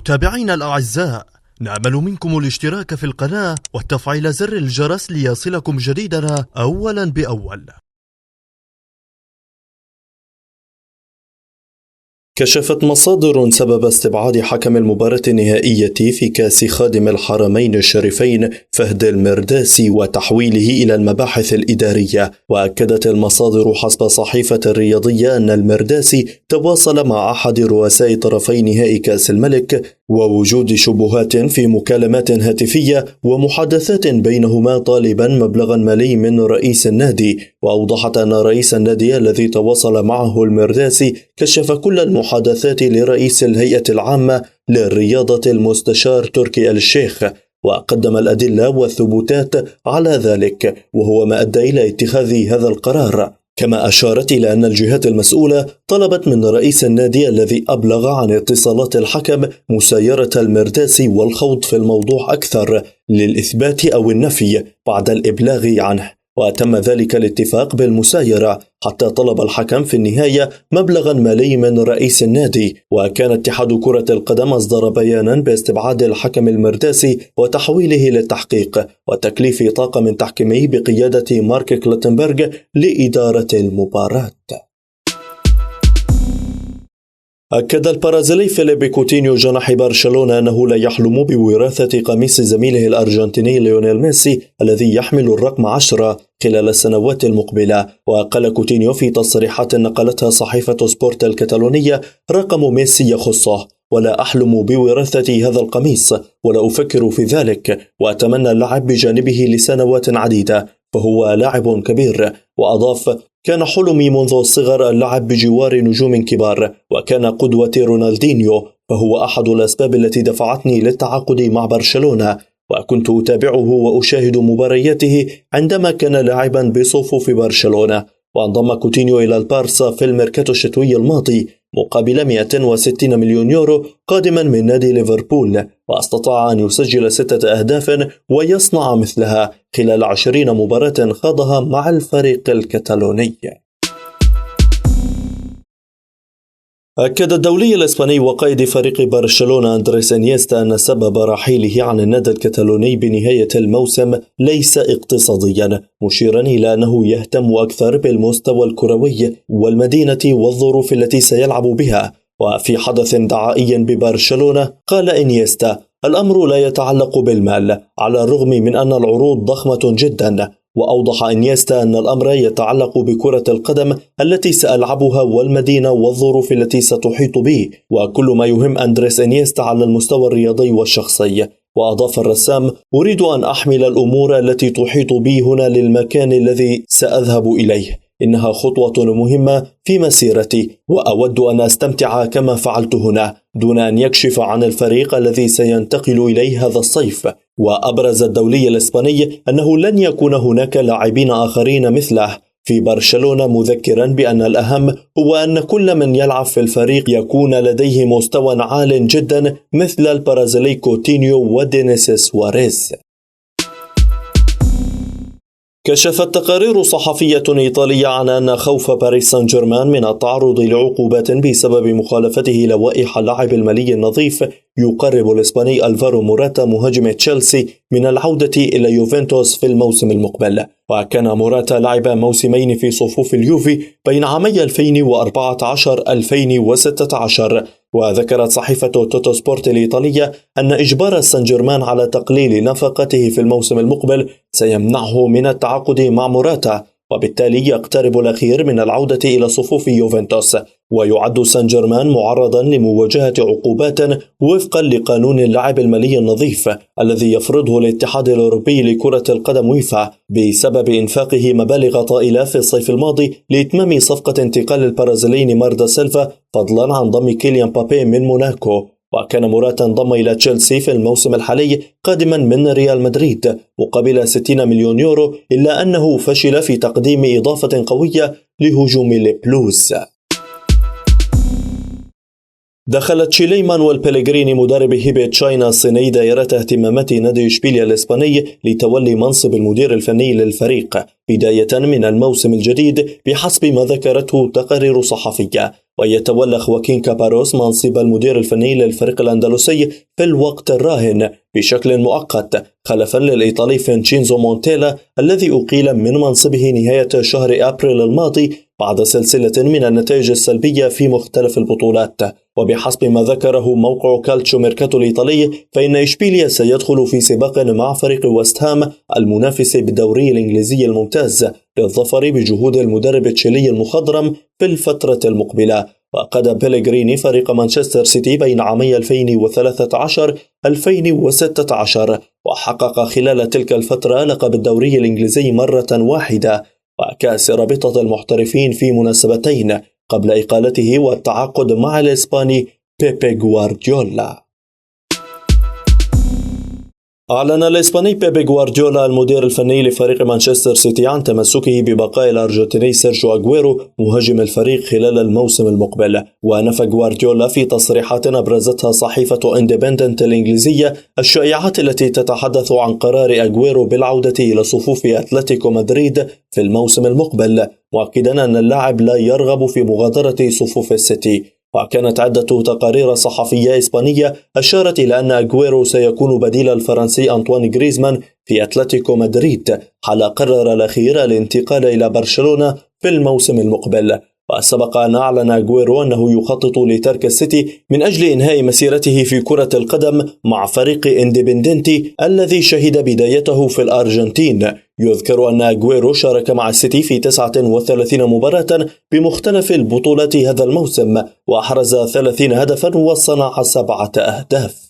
متابعينا الأعزاء، نأمل منكم الاشتراك في القناة وتفعيل زر الجرس ليصلكم جديدنا أولا بأول. كشفت مصادر سبب استبعاد حكم المباراة النهائية في كأس خادم الحرمين الشريفين فهد المرداسي وتحويله إلى المباحث الإدارية. وأكدت المصادر حسب صحيفة الرياضية أن المرداسي تواصل مع أحد رؤساء طرفي نهائي كأس الملك، ووجود شبهات في مكالمات هاتفية ومحادثات بينهما طالبا مبلغا مالي من رئيس النادي. وأوضحت أن رئيس النادي الذي تواصل معه المرداسي كشف كل المحادثات لرئيس الهيئة العامة للرياضة المستشار تركي آل الشيخ، وقدم الأدلة والثبوتات على ذلك، وهو ما أدى إلى اتخاذ هذا القرار. كما أشارت إلى أن الجهات المسؤولة طلبت من رئيس النادي الذي أبلغ عن اتصالات الحكم مسايرة المرداسي والخوض في الموضوع أكثر للإثبات أو النفي بعد الإبلاغ عنه، وتم ذلك الاتفاق بالمسايرة حتى طلب الحكم في النهاية مبلغا مالي من رئيس النادي. وكان اتحاد كرة القدم أصدر بيانا باستبعاد الحكم المرداسي وتحويله للتحقيق وتكليف طاقم تحكيمي بقيادة مارك كلاتنبرغ لإدارة المباراة. أكد البرازيلي فيليبي كوتينيو جناح برشلونة أنه لا يحلم بوراثة قميص زميله الأرجنتيني ليونيل ميسي الذي يحمل الرقم 10 خلال السنوات المقبلة. وقال كوتينيو في تصريحات نقلتها صحيفة سبورت الكتالونية: رقم ميسي يخصه، ولا أحلم بوراثة هذا القميص ولا أفكر في ذلك، وأتمنى اللعب بجانبه لسنوات عديدة، فهو لاعب كبير. وأضاف: كان حلمي منذ الصغر اللعب بجوار نجوم كبار، وكان قدوتي رونالدينيو، فهو أحد الأسباب التي دفعتني للتعاقد مع برشلونة، وكنت أتابعه وأشاهد مبارياته عندما كان لاعبا بصفوف برشلونة. وانضم كوتينيو إلى البارسا في الميركاتو الشتوي الماضي مقابل 160 مليون يورو قادما من نادي ليفربول، واستطاع أن يسجل 6 أهداف ويصنع مثلها خلال 20 مباراة خاضها مع الفريق الكتالوني. أكد الدولي الإسباني وقائد فريق برشلونة أندريس إنيستا أن سبب رحيله عن النادي الكتالوني بنهاية الموسم ليس اقتصاديا، مشيرا إلى أنه يهتم أكثر بالمستوى الكروي والمدينة والظروف التي سيلعب بها. وفي حدث دعائي ببرشلونة قال إنيستا: الأمر لا يتعلق بالمال على الرغم من أن العروض ضخمة جدا. وأوضح إنيستا أن الأمر يتعلق بكرة القدم التي سألعبها والمدينة والظروف التي ستحيط بي، وكل ما يهم أندريس إنيستا على المستوى الرياضي والشخصي. وأضاف الرسام: أريد أن أحمل الأمور التي تحيط بي هنا للمكان الذي سأذهب إليه، إنها خطوة مهمة في مسيرتي، وأود أن أستمتع كما فعلت هنا دون أن يكشف عن الفريق الذي سينتقل إليه هذا الصيف. وأبرز الدولي الإسباني أنه لن يكون هناك لاعبين آخرين مثله في برشلونة، مذكرا بأن الأهم هو أن كل من يلعب في الفريق يكون لديه مستوى عال جدا مثل البرازيلي كوتينيو ودينيس سواريز. كشفت تقارير صحفية إيطالية عن أن خوف باريس سان جيرمان من التعرض لعقوبات بسبب مخالفته لوائح اللعب المالي النظيف يقرب الإسباني ألفارو موراتا مهاجم تشيلسي من العودة إلى يوفنتوس في الموسم المقبل. وكان موراتا لعب موسمين في صفوف اليوفي بين عامي 2014-2016. وذكرت صحيفة توتو سبورت الإيطالية أن إجبار سان جيرمان على تقليل نفقته في الموسم المقبل سيمنعه من التعاقد مع موراتا، وبالتالي يقترب الأخير من العودة إلى صفوف يوفنتوس. ويعد سان جيرمان معرضا لمواجهة عقوبات وفقا لقانون اللعب المالي النظيف الذي يفرضه الاتحاد الأوروبي لكرة القدم ويفا بسبب إنفاقه مبالغ طائلة في الصيف الماضي لإتمام صفقة انتقال البرازيلي نيمار دا سيلفا، فضلا عن ضم كيليان بابي من موناكو. وكان موراتا انضم إلى تشيلسي في الموسم الحالي قادما من ريال مدريد مقابل 60 مليون يورو، إلا أنه فشل في تقديم إضافة قوية لهجوم البلوز. دخل تشيلي مانويل بيليغريني مدرب هيبة تشاينا الصيني دائرة اهتمامات نادي إشبيليا الإسباني لتولي منصب المدير الفني للفريق بداية من الموسم الجديد بحسب ما ذكرته تقارير صحفية. ويتولى خواكين كاباروس منصب المدير الفني للفريق الأندلسي في الوقت الراهن بشكل مؤقت خلفا للإيطالي فينشينزو مونتيلا الذي أقيل من منصبه نهاية شهر أبريل الماضي بعد سلسلة من النتائج السلبية في مختلف البطولات. وبحسب ما ذكره موقع كالتشو ميركاتو الإيطالي فإن إشبيليا سيدخل في سباق مع فريق ويست هام المنافس بالدوري الإنجليزي الممتاز للظفر بجهود المدرب التشيلي المخضرم في الفترة المقبلة. وقاد بيلغريني فريق مانشستر سيتي بين عامي 2013-2016 وحقق خلال تلك الفترة لقب الدوري الإنجليزي مرة واحدة وكأس رابطة المحترفين في مناسبتين قبل إقالته والتعاقد مع الإسباني بيبي غوارديولا. أعلن الإسباني بيبي غوارديولا المدير الفني لفريق مانشستر سيتي عن تمسكه ببقاء الأرجنتيني سيرجيو أغويرو مهاجم الفريق خلال الموسم المقبل. ونفى غوارديولا في تصريحات أبرزتها صحيفة إندبندنت الإنجليزية الشائعات التي تتحدث عن قرار أغويرو بالعودة إلى صفوف أتلتيكو مدريد في الموسم المقبل، مؤكدا أن اللاعب لا يرغب في مغادرة صفوف السيتي. وكانت عدة تقارير صحفية إسبانية أشارت إلى أن أغويرو سيكون بديل الفرنسي أنطوان غريزمان في أتلتيكو مدريد حال قرر الأخير الانتقال إلى برشلونة في الموسم المقبل. وسبق أن أعلن أغويرو أنه يخطط لترك السيتي من أجل إنهاء مسيرته في كرة القدم مع فريق إندبندنتي الذي شهد بدايته في الأرجنتين. يذكر أن أغويرو شارك مع السيتي في 39 مباراة بمختلف البطولات هذا الموسم وأحرز 30 هدفا وصنع 7 أهداف.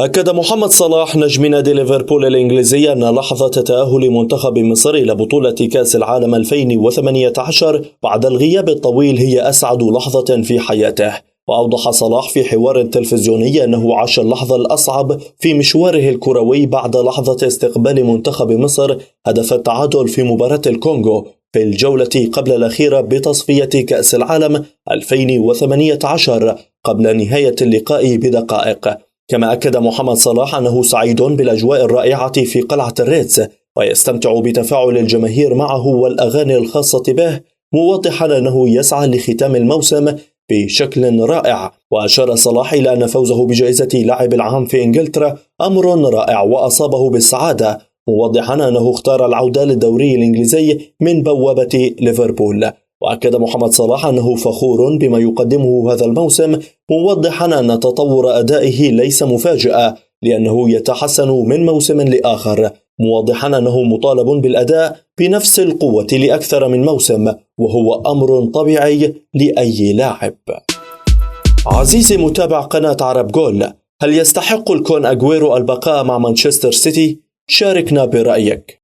أكد محمد صلاح نجم نادي ليفربول الإنجليزي أن لحظة تأهل منتخب مصر إلى بطولة كأس العالم 2018 بعد الغياب الطويل هي أسعد لحظة في حياته. وأوضح صلاح في حوار تلفزيوني أنه عاش اللحظة الأصعب في مشواره الكروي بعد لحظة استقبال منتخب مصر هدف التعادل في مباراة الكونغو في الجولة قبل الأخيرة بتصفية كأس العالم 2018 قبل نهاية اللقاء بدقائق. كما أكد محمد صلاح أنه سعيد بالأجواء الرائعة في قلعة الريدز ويستمتع بتفاعل الجماهير معه والأغاني الخاصة به، موضحا أنه يسعى لختام الموسم بشكل رائع. وأشار صلاح إلى أن فوزه بجائزة لاعب العام في إنجلترا أمر رائع وأصابه بالسعادة، موضحا أنه اختار العودة للدوري الإنجليزي من بوابة ليفربول. وأكد محمد صلاح أنه فخور بما يقدمه هذا الموسم، موضحا أن تطور أدائه ليس مفاجأة لأنه يتحسن من موسم لآخر، موضحا أنه مطالب بالأداء بنفس القوة لأكثر من موسم وهو أمر طبيعي لأي لاعب. عزيزي متابع قناة عرب جول، هل يستحق الكون أغويرو البقاء مع مانشستر سيتي؟ شاركنا برأيك.